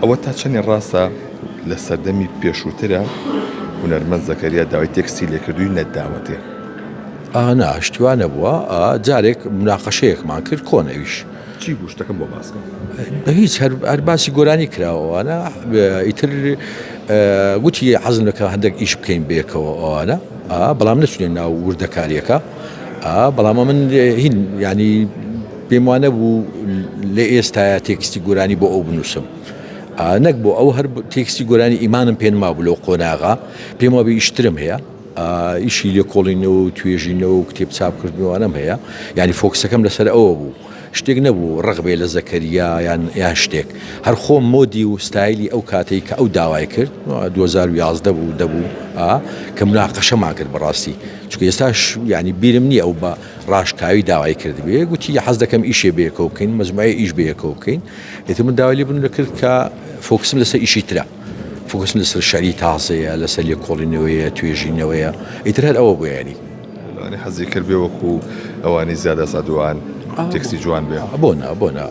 ئەوە تا چەندی ڕاستە لە سەردەمی پێشووترە هونەرمەند زەکەریا داوای تێکستی لێکردووی نەتداوەتێ. ناشتیوانە بووە جارێک مناقەشەیەکمان کرد کۆنەویش چی بوو شتەکەم بۆ باسکەم؟ هیچ هەر باسی گۆرانی کراوەوانە ئیتر گوتی حەزمەکە هەندێک ئیش بکەین بێکەوە ئەوانە بەڵام نەچونێن ناو وردەکاریەکە بەڵامە من هین ینی پێم وانە بوو لە ئێستاە تێکستی گۆرانی بۆ ئەو بنووسم نەک بۆ ئەو هەر تێکستی گۆرانی ئیمانم پێنما بوو لەو قۆناغا پێم وابێ ئیشترم هەیە ئیشی لێ کۆڵینەوە و توێژینەوە و کتێب چاپکردنەوەوانم هەیە ینی فۆکسەکەم لەسەر ئەوە بوو شتێک نەبوو ڕغبێ لە زەکەریا یان شتێک هەر خۆم مۆدی و ستایلی ئەو کاتێک کە ئەو داوای کرد 2011 بوو دەبوو کە مناقەشەمان کرد بەڕاستی چونکە ئێستاش ینی بیرم نییە ئەو بە ڕاشکاوی داوای کردبێ گوتی حەز دەکەم ئیشێ بەیەکەوە بکەین مەجموعەیە ئیش بەیەکەوە بکەین ئێتر من داوای لێ بنووسە کرد کە فۆکسم لەسەر ئیشی ترە فۆکسم لەسەر شەری تازەیە لەسەر لێکۆڵینەوەیە توێژینەوەیە ئیتر هەر ئەوە بوو ینی حەزی کرد بێ وەکو ئەوانی زیادە سەدوان تێکستی جوان بێ بۆنا